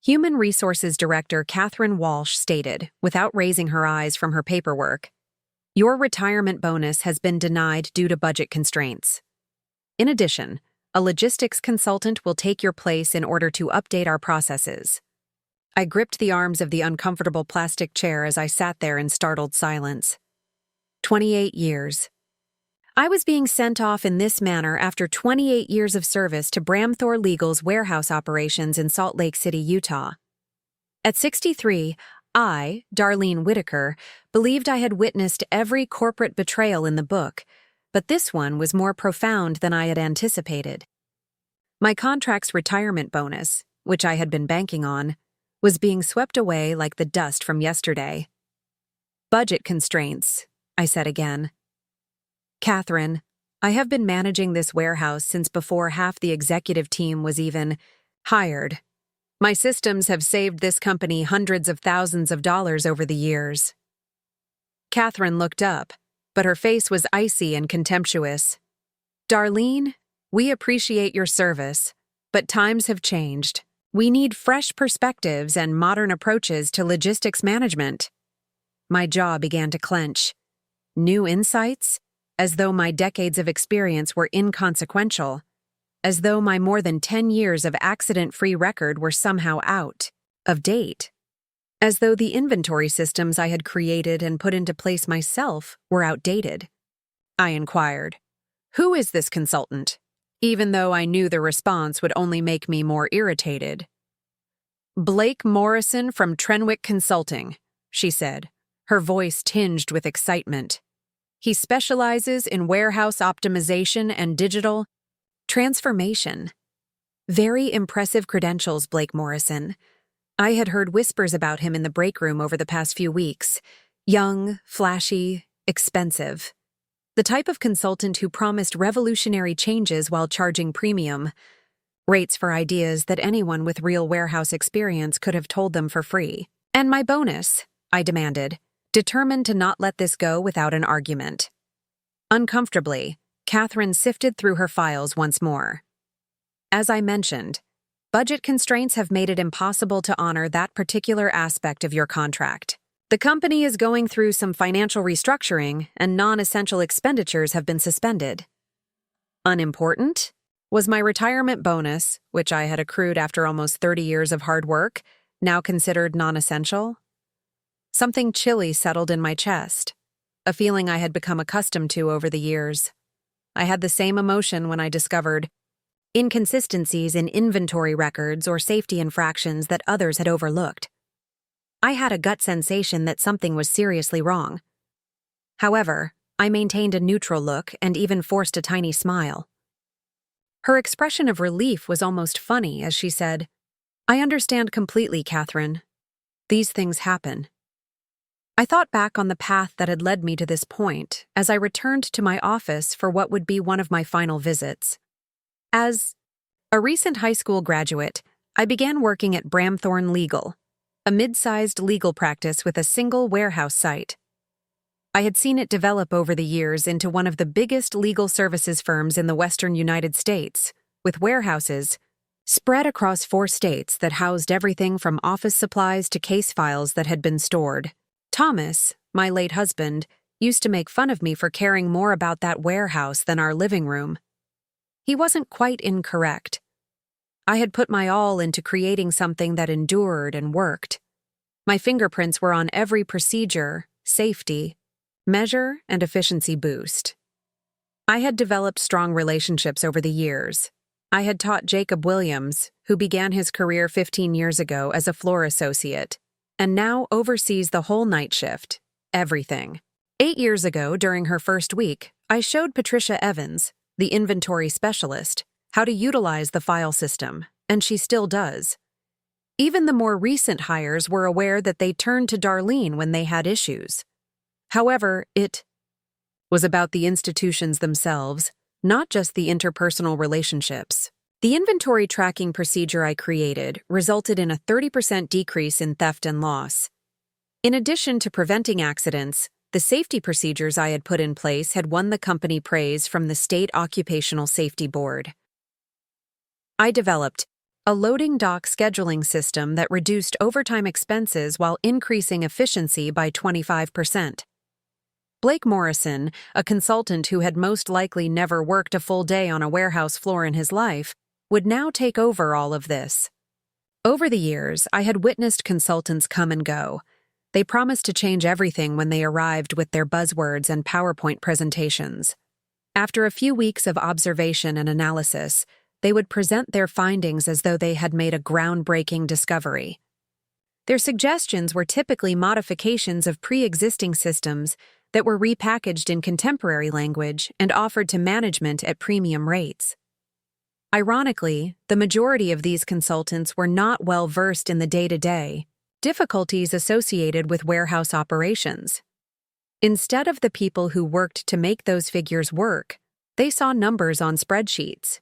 Human Resources Director Catherine Walsh stated, without raising her eyes from her paperwork, "Your retirement bonus has been denied due to budget constraints. In addition, a logistics consultant will take your place in order to update our processes." I gripped the arms of the uncomfortable plastic chair as I sat there in startled silence. 28 years. I was being sent off in this manner after 28 years of service to Bramthor Legal's warehouse operations in Salt Lake City, Utah. At 63, I, Darlene Whitaker, believed I had witnessed every corporate betrayal in the book, but this one was more profound than I had anticipated. My contract's retirement bonus, which I had been banking on, was being swept away like the dust from yesterday. "Budget constraints," I said again. "Catherine, I have been managing this warehouse since before half the executive team was even hired. My systems have saved this company hundreds of thousands of dollars over the years." Catherine looked up, but her face was icy and contemptuous. "Darlene, we appreciate your service, but times have changed. We need fresh perspectives and modern approaches to logistics management." My jaw began to clench. New insights? As though my decades of experience were inconsequential. As though my more than 10 years of accident-free record were somehow out of date. As though the inventory systems I had created and put into place myself were outdated. I inquired, "Who is this consultant?" even though I knew the response would only make me more irritated. "Blake Morrison from Trenwick Consulting," she said, her voice tinged with excitement. "He specializes in warehouse optimization and digital transformation." Very impressive credentials, Blake Morrison. I had heard whispers about him in the break room over the past few weeks. Young, flashy, expensive. The type of consultant who promised revolutionary changes while charging premium rates for ideas that anyone with real warehouse experience could have told them for free. "And my bonus?" I demanded, determined to not let this go without an argument. Uncomfortably, Catherine sifted through her files once more. "As I mentioned, budget constraints have made it impossible to honor that particular aspect of your contract. The company is going through some financial restructuring, and non-essential expenditures have been suspended." Unimportant? Was my retirement bonus, which I had accrued after almost 30 years of hard work, now considered non-essential? Something chilly settled in my chest, a feeling I had become accustomed to over the years. I had the same emotion when I discovered inconsistencies in inventory records or safety infractions that others had overlooked. I had a gut sensation that something was seriously wrong. However, I maintained a neutral look and even forced a tiny smile. Her expression of relief was almost funny as she said, "I understand completely, Catherine. These things happen." I thought back on the path that had led me to this point as I returned to my office for what would be one of my final visits. As a recent high school graduate, I began working at Bramthor Legal, a mid-sized legal practice with a single warehouse site. I had seen it develop over the years into one of the biggest legal services firms in the western United States, with warehouses spread across 4 states that housed everything from office supplies to case files that had been stored. Thomas, my late husband, used to make fun of me for caring more about that warehouse than our living room. He wasn't quite incorrect. I had put my all into creating something that endured and worked. My fingerprints were on every procedure, safety, measure, and efficiency boost. I had developed strong relationships over the years. I had taught Jacob Williams, who began his career 15 years ago as a floor associate, and now oversees the whole night shift, everything. 8 years ago, during her first week, I showed Patricia Evans, the inventory specialist, how to utilize the file system, and she still does. Even the more recent hires were aware that they turned to Darlene when they had issues. However, it was about the institutions themselves, not just the interpersonal relationships. The inventory tracking procedure I created resulted in a 30% decrease in theft and loss. In addition to preventing accidents, the safety procedures I had put in place had won the company praise from the State Occupational Safety Board. I developed a loading dock scheduling system that reduced overtime expenses while increasing efficiency by 25%. Blake Morrison, a consultant who had most likely never worked a full day on a warehouse floor in his life, would now take over all of this. Over the years, I had witnessed consultants come and go. They promised to change everything when they arrived with their buzzwords and PowerPoint presentations. After a few weeks of observation and analysis, they would present their findings as though they had made a groundbreaking discovery. Their suggestions were typically modifications of pre-existing systems that were repackaged in contemporary language and offered to management at premium rates. Ironically, the majority of these consultants were not well versed in the day-to-day difficulties associated with warehouse operations. Instead of the people who worked to make those figures work, they saw numbers on spreadsheets.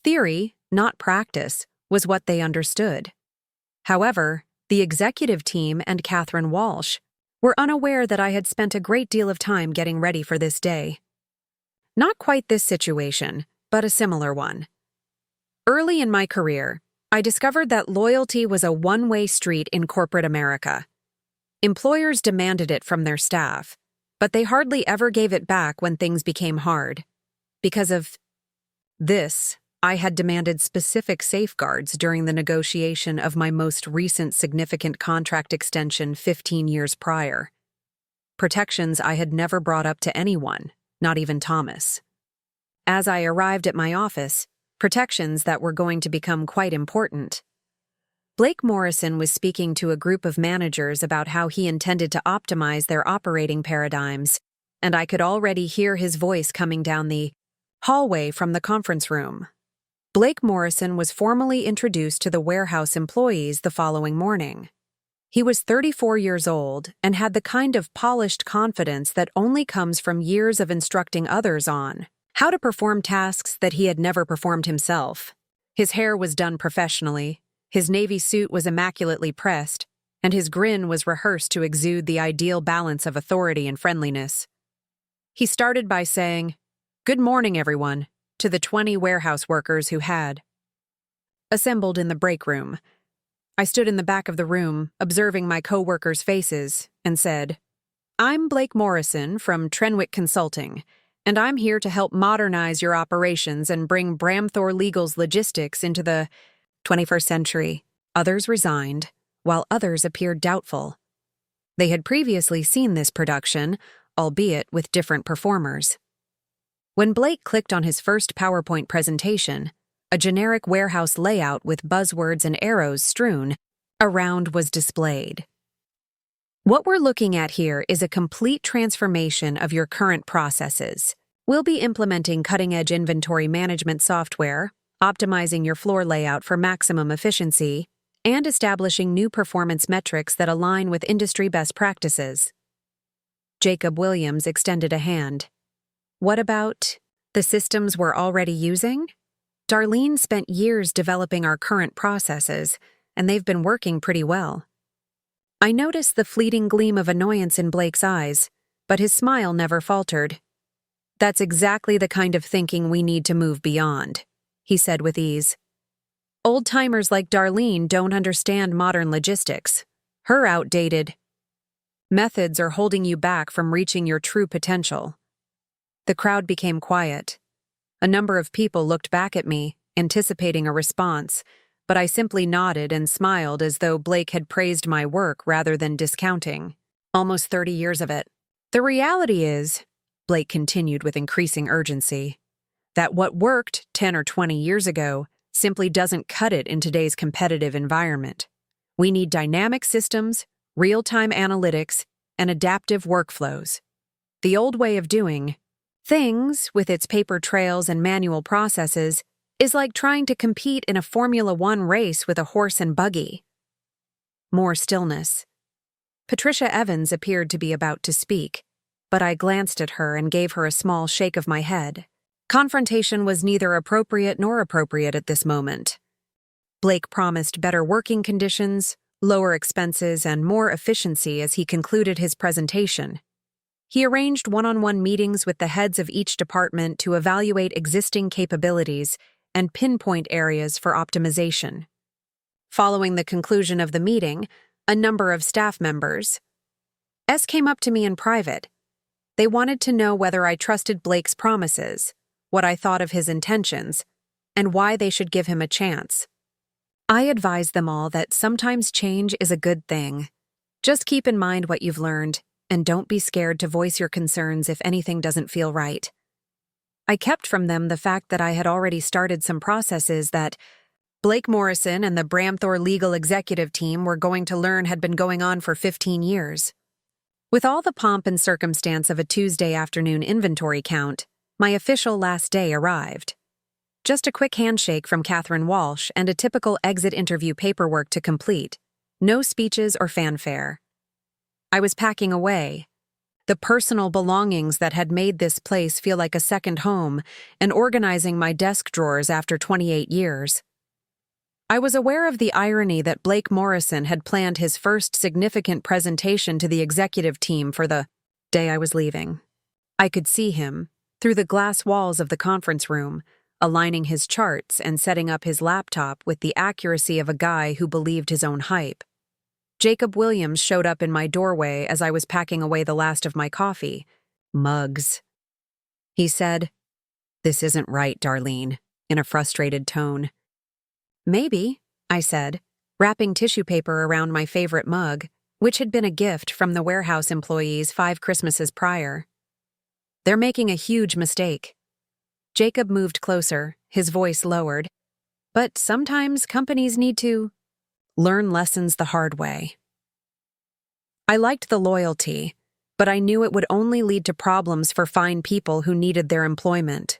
Theory, not practice, was what they understood. However, the executive team and Catherine Walsh were unaware that I had spent a great deal of time getting ready for this day. Not quite this situation, but a similar one. Early in my career, I discovered that loyalty was a one-way street in corporate America. Employers demanded it from their staff, but they hardly ever gave it back when things became hard. Because of this, I had demanded specific safeguards during the negotiation of my most recent significant contract extension 15 years prior. Protections I had never brought up to anyone, not even Thomas. As I arrived at my office, protections that were going to become quite important. Blake Morrison was speaking to a group of managers about how he intended to optimize their operating paradigms, and I could already hear his voice coming down the hallway from the conference room. Blake Morrison was formally introduced to the warehouse employees the following morning. He was 34 years old and had the kind of polished confidence that only comes from years of instructing others on how to perform tasks that he had never performed himself. His hair was done professionally, his navy suit was immaculately pressed, and his grin was rehearsed to exude the ideal balance of authority and friendliness. He started by saying, "Good morning, everyone," to the 20 warehouse workers who had assembled in the break room. I stood in the back of the room, observing my co-workers' faces, and said, "I'm Blake Morrison from Trenwick Consulting, and I'm here to help modernize your operations and bring Bramthor Legal's logistics into the 21st century." Others resigned, while others appeared doubtful. They had previously seen this production, albeit with different performers. When Blake clicked on his first PowerPoint presentation, a generic warehouse layout with buzzwords and arrows strewn around was displayed. What we're looking at here is a complete transformation of your current processes. We'll be implementing cutting-edge inventory management software, optimizing your floor layout for maximum efficiency, and establishing new performance metrics that align with industry best practices. Jacob Williams extended a hand. What about the systems we're already using? Darlene spent years developing our current processes, and they've been working pretty well. I noticed the fleeting gleam of annoyance in Blake's eyes, but his smile never faltered. "That's exactly the kind of thinking we need to move beyond," he said with ease. "Old-timers like Darlene don't understand modern logistics. Her outdated methods are holding you back from reaching your true potential." The crowd became quiet. A number of people looked back at me, anticipating a response, but I simply nodded and smiled as though Blake had praised my work rather than discounting. Almost 30 years of it. "The reality is," Blake continued with increasing urgency, "that what worked 10 or 20 years ago simply doesn't cut it in today's competitive environment. We need dynamic systems, real-time analytics, and adaptive workflows. The old way of doing things, with its paper trails and manual processes, is like trying to compete in a Formula One race with a horse and buggy." More stillness. Patricia Evans appeared to be about to speak, but I glanced at her and gave her a small shake of my head. Confrontation was neither appropriate nor appropriate at this moment. Blake promised better working conditions, lower expenses, and more efficiency as he concluded his presentation. He arranged one-on-one meetings with the heads of each department to evaluate existing capabilities and pinpoint areas for optimization. Following the conclusion of the meeting, a number of staff members came up to me in private. They wanted to know whether I trusted Blake's promises, what I thought of his intentions, and why they should give him a chance. I advised them all that sometimes change is a good thing. Just keep in mind what you've learned, and don't be scared to voice your concerns if anything doesn't feel right. I kept from them the fact that I had already started some processes that Blake Morrison and the Bramthor legal executive team were going to learn had been going on for 15 years. With all the pomp and circumstance of a Tuesday afternoon inventory count, my official last day arrived. Just a quick handshake from Catherine Walsh and a typical exit interview paperwork to complete. No speeches or fanfare. I was packing away, the personal belongings that had made this place feel like a second home, and organizing my desk drawers after 28 years. I was aware of the irony that Blake Morrison had planned his first significant presentation to the executive team for the day I was leaving. I could see him, through the glass walls of the conference room, aligning his charts and setting up his laptop with the accuracy of a guy who believed his own hype. Jacob Williams showed up in my doorway as I was packing away the last of my coffee. Mugs. He said, "This isn't right, Darlene," in a frustrated tone. "Maybe," I said, wrapping tissue paper around my favorite mug, which had been a gift from the warehouse employees 5 Christmases prior. "They're making a huge mistake." Jacob moved closer, his voice lowered. "But sometimes companies need to learn lessons the hard way." I liked the loyalty, but I knew it would only lead to problems for fine people who needed their employment.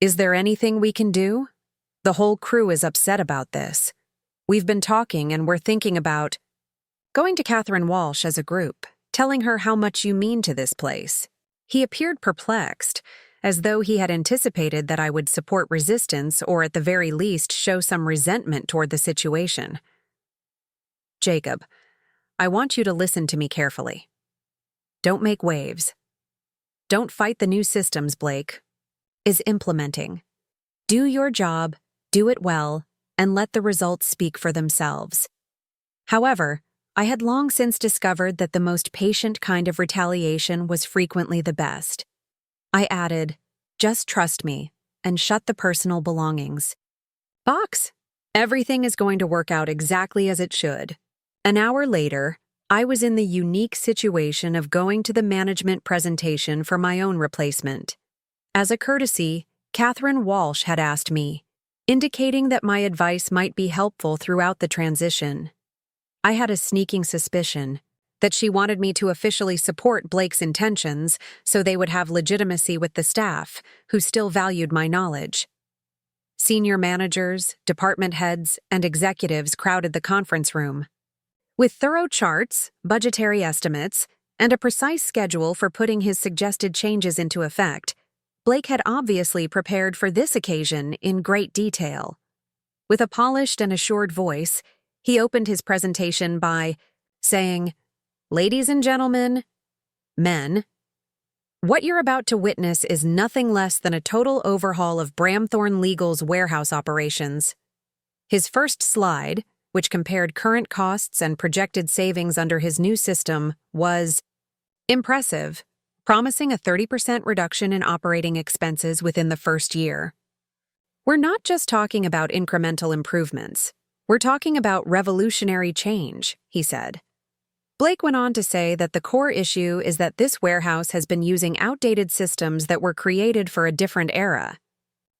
"Is there anything we can do? The whole crew is upset about this. We've been talking and we're thinking about going to Catherine Walsh as a group, telling her how much you mean to this place." He appeared perplexed, as though he had anticipated that I would support resistance or at the very least show some resentment toward the situation. "Jacob, I want you to listen to me carefully. Don't make waves. Don't fight the new systems Blake is implementing. Do your job, do it well, and let the results speak for themselves." However, I had long since discovered that the most patient kind of retaliation was frequently the best. I added, "Just trust me, and shut the personal belongings. Box, everything is going to work out exactly as it should." An hour later, I was in the unique situation of going to the management presentation for my own replacement. As a courtesy, Catherine Walsh had asked me, indicating that my advice might be helpful throughout the transition. I had a sneaking suspicion that she wanted me to officially support Blake's intentions so they would have legitimacy with the staff, who still valued my knowledge. Senior managers, department heads, and executives crowded the conference room. With thorough charts, budgetary estimates, and a precise schedule for putting his suggested changes into effect, Blake had obviously prepared for this occasion in great detail. With a polished and assured voice, he opened his presentation by saying, "Ladies and gentlemen, men, what you're about to witness is nothing less than a total overhaul of Bramthorn Legal's warehouse operations." His first slide, which compared current costs and projected savings under his new system, was impressive, promising a 30% reduction in operating expenses within the first year. "We're not just talking about incremental improvements. We're talking about revolutionary change," he said. Blake went on to say that the core issue is that this warehouse has been using outdated systems that were created for a different era.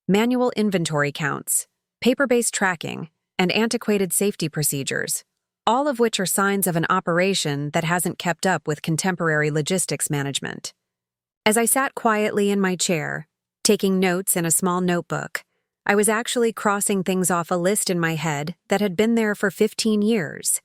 Manual inventory counts, paper-based tracking, and antiquated safety procedures, all of which are signs of an operation that hasn't kept up with contemporary logistics management. As I sat quietly in my chair, taking notes in a small notebook, I was actually crossing things off a list in my head that had been there for 15 years.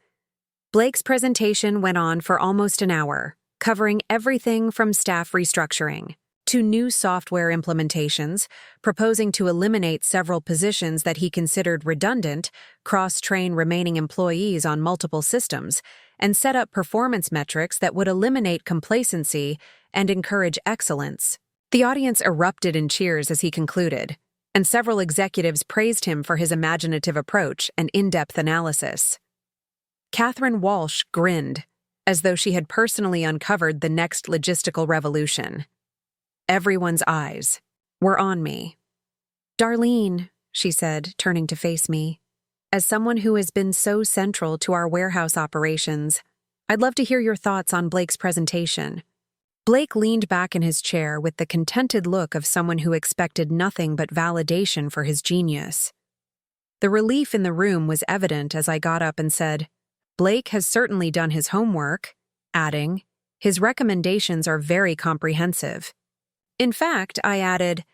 Blake's presentation went on for almost an hour, covering everything from staff restructuring to new software implementations, proposing to eliminate several positions that he considered redundant, cross-train remaining employees on multiple systems, and set up performance metrics that would eliminate complacency and encourage excellence. The audience erupted in cheers as he concluded, and several executives praised him for his imaginative approach and in-depth analysis. Catherine Walsh grinned, as though she had personally uncovered the next logistical revolution. Everyone's eyes were on me. "Darlene," she said, turning to face me, "as someone who has been so central to our warehouse operations, I'd love to hear your thoughts on Blake's presentation." Blake leaned back in his chair with the contented look of someone who expected nothing but validation for his genius. The relief in the room was evident as I got up and said, "Blake has certainly done his homework," adding, "His recommendations are very comprehensive." In fact, I added,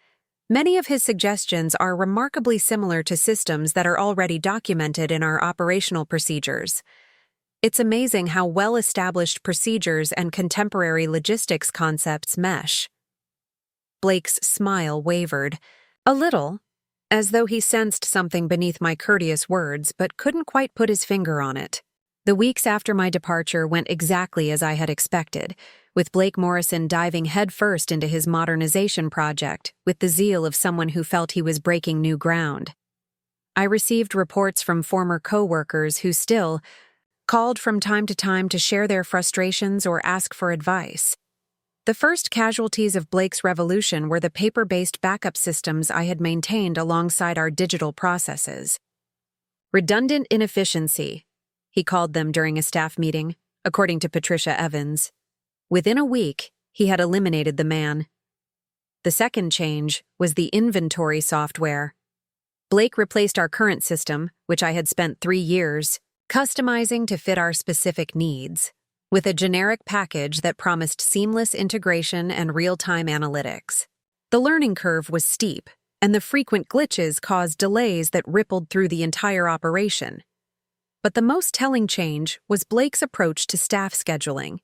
"Many of his suggestions are remarkably similar to systems that are already documented in our operational procedures. It's amazing how well-established procedures and contemporary logistics concepts mesh." Blake's smile wavered, a little, as though he sensed something beneath my courteous words but couldn't quite put his finger on it. The weeks after my departure went exactly as I had expected, with Blake Morrison diving headfirst into his modernization project with the zeal of someone who felt he was breaking new ground. I received reports from former co-workers who still called from time to time to share their frustrations or ask for advice. The first casualties of Blake's revolution were the paper-based backup systems I had maintained alongside our digital processes. "Redundant inefficiency," he called them during a staff meeting, according to Patricia Evans. Within a week, he had eliminated the man. The second change was the inventory software. Blake replaced our current system, which I had spent 3 years customizing to fit our specific needs, with a generic package that promised seamless integration and real-time analytics. The learning curve was steep, and the frequent glitches caused delays that rippled through the entire operation. But the most telling change was Blake's approach to staff scheduling.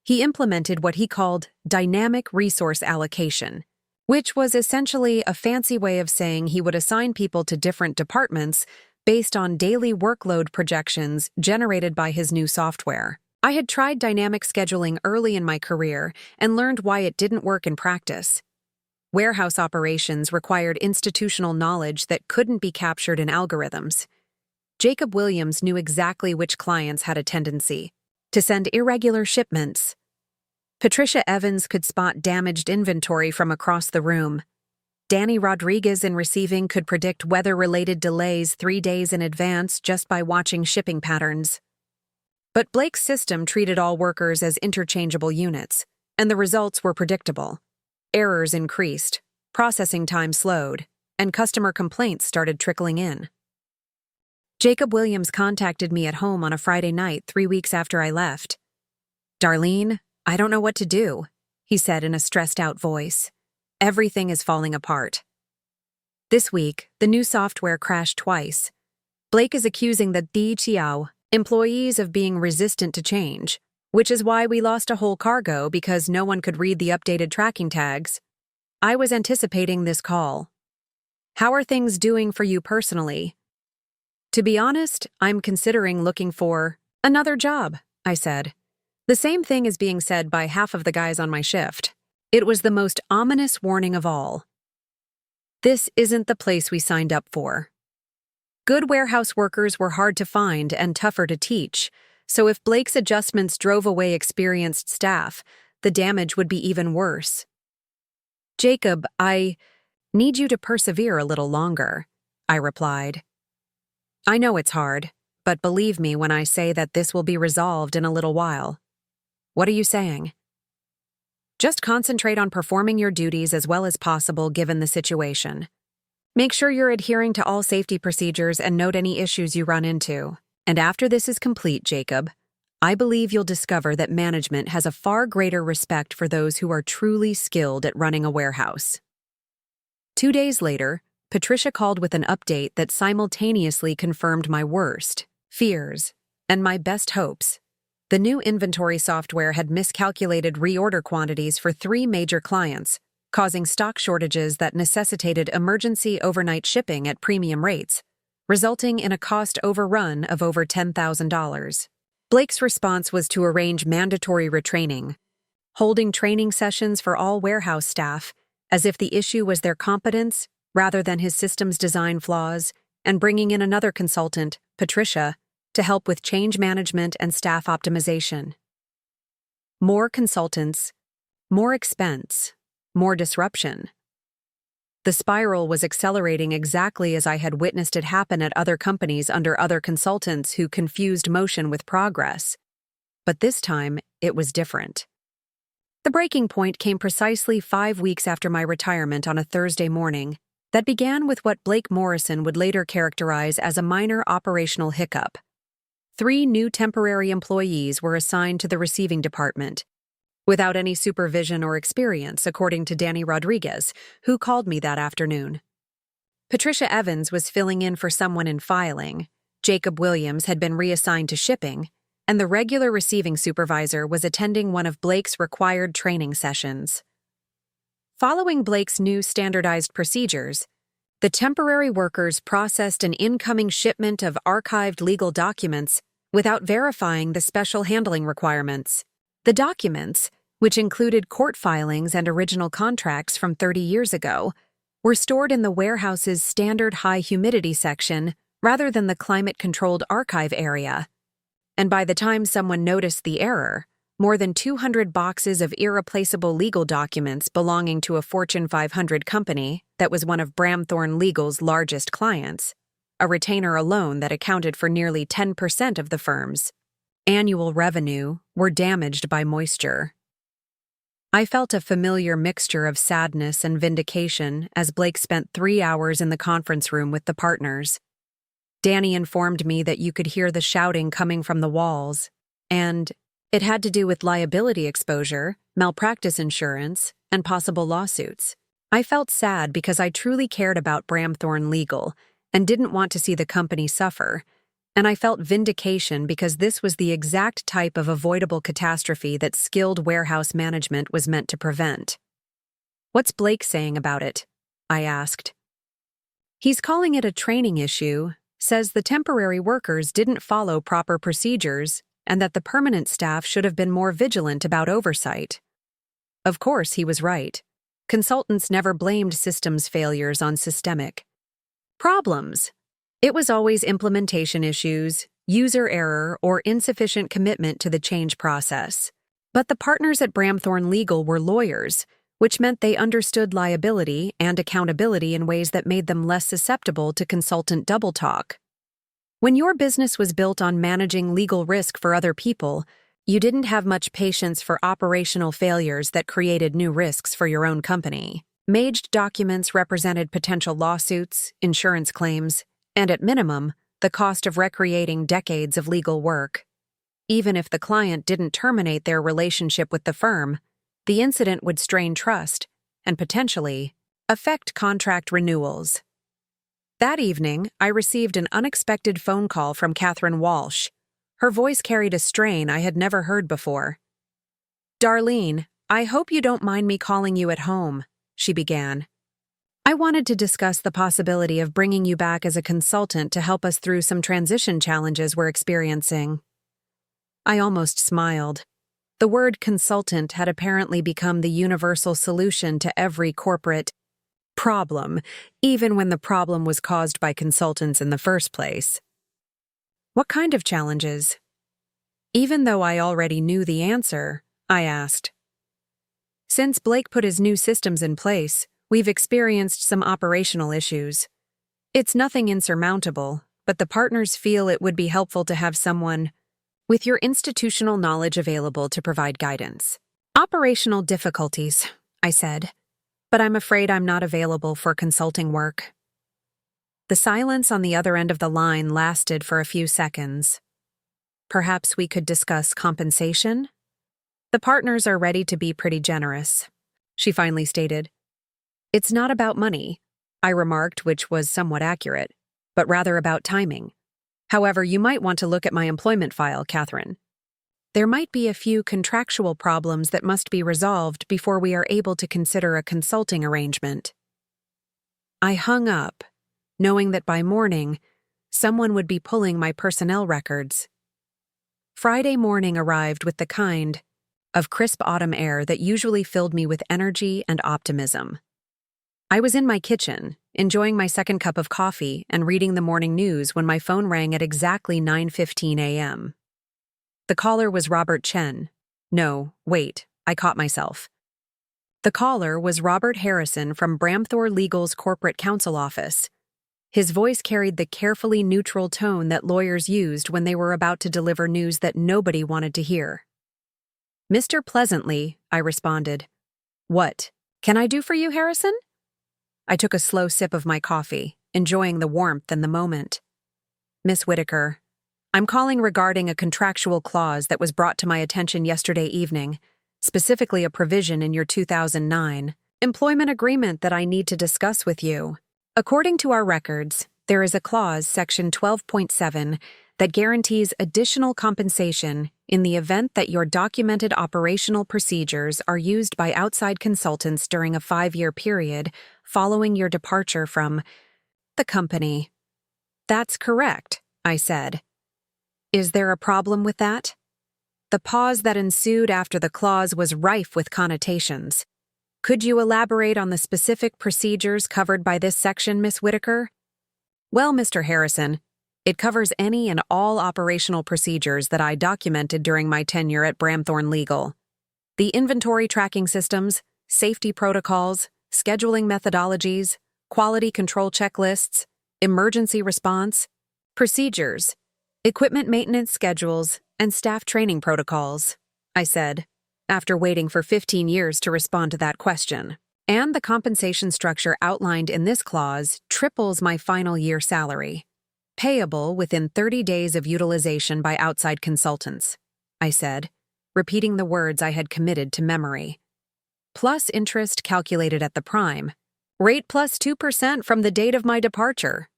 He implemented what he called dynamic resource allocation, which was essentially a fancy way of saying he would assign people to different departments based on daily workload projections generated by his new software. I had tried dynamic scheduling early in my career and learned why it didn't work in practice. Warehouse operations required institutional knowledge that couldn't be captured in algorithms. Jacob Williams knew exactly which clients had a tendency to send irregular shipments. Patricia Evans could spot damaged inventory from across the room. Danny Rodriguez in receiving could predict weather-related delays 3 days in advance just by watching shipping patterns. But Blake's system treated all workers as interchangeable units, and the results were predictable. Errors increased, processing time slowed, and customer complaints started trickling in. Jacob Williams contacted me at home on a Friday night 3 weeks after I left. "Darlene, I don't know what to do," he said in a stressed-out voice. "Everything is falling apart." This week, the new software crashed twice. Blake is accusing the DHL employees of being resistant to change, which is why we lost a whole cargo because no one could read the updated tracking tags. I was anticipating this call. "How are things doing for you personally?" "To be honest, I'm considering looking for another job," I said. The same thing is being said by half of the guys on my shift. It was the most ominous warning of all. This isn't the place we signed up for. Good warehouse workers were hard to find and tougher to teach, so if Blake's adjustments drove away experienced staff, the damage would be even worse. "Jacob, I need you to persevere a little longer," I replied. "I know it's hard, but believe me when I say that this will be resolved in a little while." "What are you saying?" "Just concentrate on performing your duties as well as possible given the situation. Make sure you're adhering to all safety procedures and note any issues you run into. And after this is complete, Jacob, I believe you'll discover that management has a far greater respect for those who are truly skilled at running a warehouse." 2 days later, Patricia called with an update that simultaneously confirmed my worst fears and my best hopes. The new inventory software had miscalculated reorder quantities for 3 major clients, causing stock shortages that necessitated emergency overnight shipping at premium rates, resulting in a cost overrun of over $10,000. Blake's response was to arrange mandatory retraining, holding training sessions for all warehouse staff, as if the issue was their competence rather than his system's design flaws, and bringing in another consultant, Patricia, to help with change management and staff optimization. More consultants, more expense, more disruption. The spiral was accelerating exactly as I had witnessed it happen at other companies under other consultants who confused motion with progress. But this time, it was different. The breaking point came precisely 5 weeks after my retirement on a Thursday morning that began with what Blake Morrison would later characterize as a minor operational hiccup. 3 new temporary employees were assigned to the receiving department, without any supervision or experience, according to Danny Rodriguez, who called me that afternoon. Patricia Evans was filling in for someone in filing, Jacob Williams had been reassigned to shipping, and the regular receiving supervisor was attending one of Blake's required training sessions. Following Blake's new standardized procedures, the temporary workers processed an incoming shipment of archived legal documents without verifying the special handling requirements. The documents, which included court filings and original contracts from 30 years ago, were stored in the warehouse's standard high humidity section rather than the climate-controlled archive area. And by the time someone noticed the error, more than 200 boxes of irreplaceable legal documents belonging to a Fortune 500 company that was one of Bramthorne Legal's largest clients, a retainer alone that accounted for nearly 10% of the firm's annual revenue, were damaged by moisture. I felt a familiar mixture of sadness and vindication as Blake spent 3 hours in the conference room with the partners. Danny informed me that you could hear the shouting coming from the walls, and it had to do with liability exposure, malpractice insurance, and possible lawsuits. I felt sad because I truly cared about Bramthorne Legal and didn't want to see the company suffer, and I felt vindication because this was the exact type of avoidable catastrophe that skilled warehouse management was meant to prevent. "What's Blake saying about it?" I asked. "He's calling it a training issue, says the temporary workers didn't follow proper procedures and that the permanent staff should have been more vigilant about oversight." Of course, he was right. Consultants never blamed systems failures on systemic problems. It was always implementation issues, user error, or insufficient commitment to the change process. But the partners at Bramthorne Legal were lawyers, which meant they understood liability and accountability in ways that made them less susceptible to consultant double talk. When your business was built on managing legal risk for other people, you didn't have much patience for operational failures that created new risks for your own company. Maged documents represented potential lawsuits, insurance claims, and at minimum, the cost of recreating decades of legal work. Even if the client didn't terminate their relationship with the firm, the incident would strain trust and potentially affect contract renewals. That evening, I received an unexpected phone call from Catherine Walsh. Her voice carried a strain I had never heard before. "Darlene, I hope you don't mind me calling you at home," she began. "I wanted to discuss the possibility of bringing you back as a consultant to help us through some transition challenges we're experiencing." I almost smiled. The word consultant had apparently become the universal solution to every corporate problem, even when the problem was caused by consultants in the first place. "What kind of challenges?" Even though I already knew the answer, I asked. "Since Blake put his new systems in place, we've experienced some operational issues. It's nothing insurmountable, but the partners feel it would be helpful to have someone with your institutional knowledge available to provide guidance." "Operational difficulties," I said, "but I'm afraid I'm not available for consulting work." The silence on the other end of the line lasted for a few seconds. "Perhaps we could discuss compensation?" "The partners are ready to be pretty generous," she finally stated. "It's not about money," I remarked, which was somewhat accurate, "but rather about timing. However, you might want to look at my employment file, Catherine. There might be a few contractual problems that must be resolved before we are able to consider a consulting arrangement." I hung up, knowing that by morning, someone would be pulling my personnel records. Friday morning arrived with the kind of crisp autumn air that usually filled me with energy and optimism. I was in my kitchen, enjoying my second cup of coffee and reading the morning news when my phone rang at exactly 9:15 a.m. The caller was Robert Chen. No, wait, I caught myself. The caller was Robert Harrison from Bramthor Legal's corporate counsel office. His voice carried the carefully neutral tone that lawyers used when they were about to deliver news that nobody wanted to hear. "Mr. Pleasantly," I responded. "What can I do for you, Harrison?" I took a slow sip of my coffee, enjoying the warmth and the moment. "Miss Whitaker, I'm calling regarding a contractual clause that was brought to my attention yesterday evening, specifically a provision in your 2009 employment agreement that I need to discuss with you. According to our records, there is a clause, Section 12.7, that guarantees additional compensation in the event that your documented operational procedures are used by outside consultants during a 5-year period following your departure from the company." "That's correct," I said. "Is there a problem with that?" The pause that ensued after the clause was rife with connotations. "Could you elaborate on the specific procedures covered by this section, Miss Whitaker?" "Well, Mr. Harrison, it covers any and all operational procedures that I documented during my tenure at Bramthorne Legal. The inventory tracking systems, safety protocols, scheduling methodologies, quality control checklists, emergency response, procedures, equipment maintenance schedules, and staff training protocols," I said, after waiting for 15 years to respond to that question. "And the compensation structure outlined in this clause triples my final year salary, payable within 30 days of utilization by outside consultants," I said, repeating the words I had committed to memory. "Plus interest calculated at the prime, rate plus 2% from the date of my departure."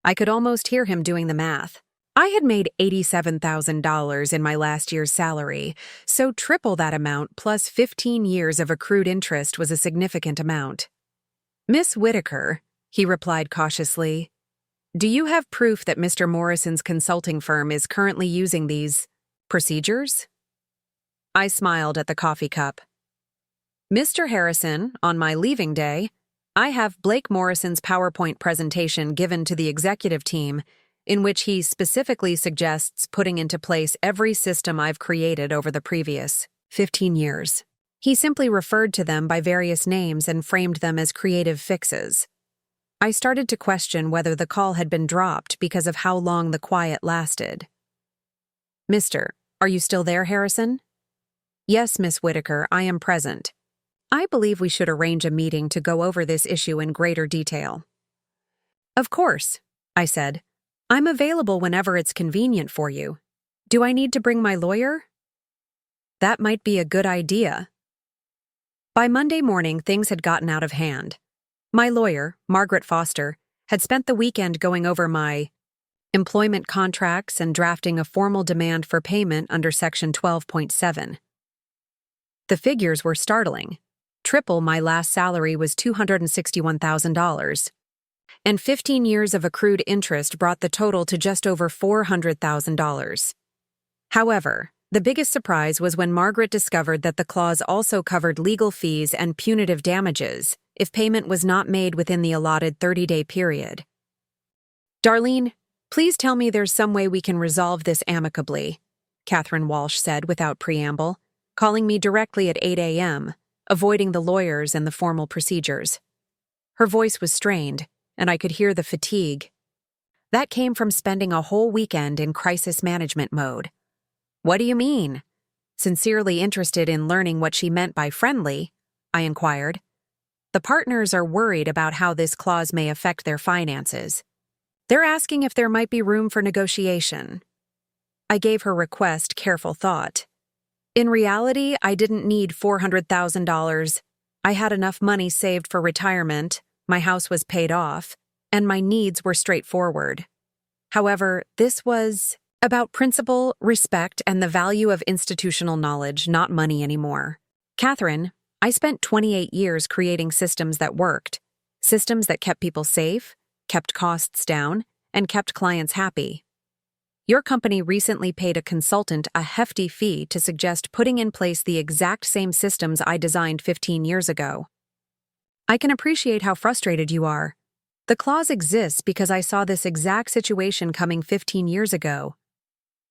I could almost hear him doing the math. I had made $87,000 in my last year's salary, so triple that amount plus 15 years of accrued interest was a significant amount. "Miss Whitaker," he replied cautiously, "do you have proof that Mr. Morrison's consulting firm is currently using these procedures?" I smiled at the coffee cup. "Mr. Harrison, on my leaving day, I have Blake Morrison's PowerPoint presentation given to the executive team, in which he specifically suggests putting into place every system I've created over the previous 15 years. He simply referred to them by various names and framed them as creative fixes." I started to question whether the call had been dropped because of how long the quiet lasted. Are you still there, Harrison?" "Yes, Miss Whitaker, I am present. I believe we should arrange a meeting to go over this issue in greater detail." "Of course," I said. "I'm available whenever it's convenient for you. Do I need to bring my lawyer?" "That might be a good idea." By Monday morning, things had gotten out of hand. My lawyer, Margaret Foster, had spent the weekend going over my employment contracts and drafting a formal demand for payment under Section 12.7. The figures were startling. Triple my last salary was $261,000. And 15 years of accrued interest brought the total to just over $400,000. However, the biggest surprise was when Margaret discovered that the clause also covered legal fees and punitive damages if payment was not made within the allotted 30-day period. "Darlene, please tell me there's some way we can resolve this amicably," Catherine Walsh said without preamble, calling me directly at 8 a.m., avoiding the lawyers and the formal procedures. Her voice was strained, and I could hear the fatigue. That came from spending a whole weekend in crisis management mode. "What do you mean?" Sincerely interested in learning what she meant by friendly, I inquired. "The partners are worried about how this clause may affect their finances. They're asking if there might be room for negotiation." I gave her request careful thought. In reality, I didn't need $400,000. I had enough money saved for retirement, my house was paid off, and my needs were straightforward. However, this was about principle, respect, and the value of institutional knowledge, not money anymore. "Catherine, I spent 28 years creating systems that worked, systems that kept people safe, kept costs down, and kept clients happy. Your company recently paid a consultant a hefty fee to suggest putting in place the exact same systems I designed 15 years ago. I can appreciate how frustrated you are. The clause exists because I saw this exact situation coming 15 years ago.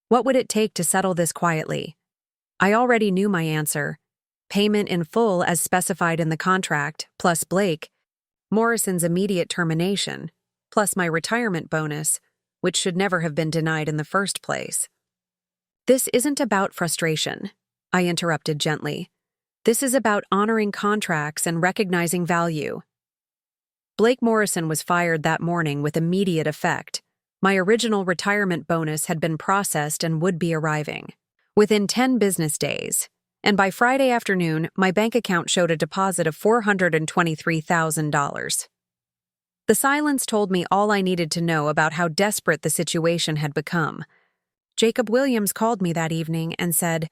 What would it take to settle this quietly? I already knew my answer. Payment in full as specified in the contract, plus Blake, Morrison's immediate termination, plus my retirement bonus, which should never have been denied in the first place. This isn't about frustration, I interrupted gently. This is about honoring contracts and recognizing value. Blake Morrison was fired that morning with immediate effect. My original retirement bonus had been processed and would be arriving within 10 business days, and by Friday afternoon, my bank account showed a deposit of $423,000. The silence told me all I needed to know about how desperate the situation had become. Jacob Williams called me that evening and said,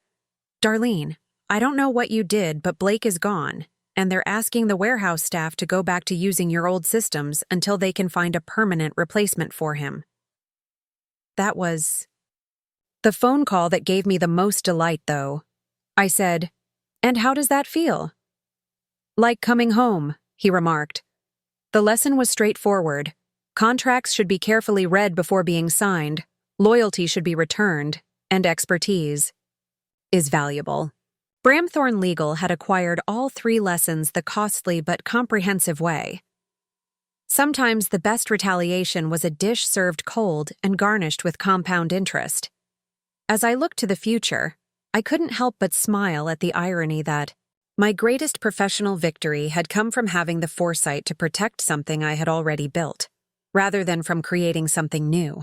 "Darlene, I don't know what you did, but Blake is gone, and they're asking the warehouse staff to go back to using your old systems until they can find a permanent replacement for him." That was the phone call that gave me the most delight, though. I said, "And how does that feel?" "Like coming home," he remarked. The lesson was straightforward. Contracts should be carefully read before being signed, loyalty should be returned, and expertise is valuable. Bramthorne Legal had acquired all three lessons the costly but comprehensive way. Sometimes the best retaliation was a dish served cold and garnished with compound interest. As I looked to the future, I couldn't help but smile at the irony that my greatest professional victory had come from having the foresight to protect something I had already built, rather than from creating something new.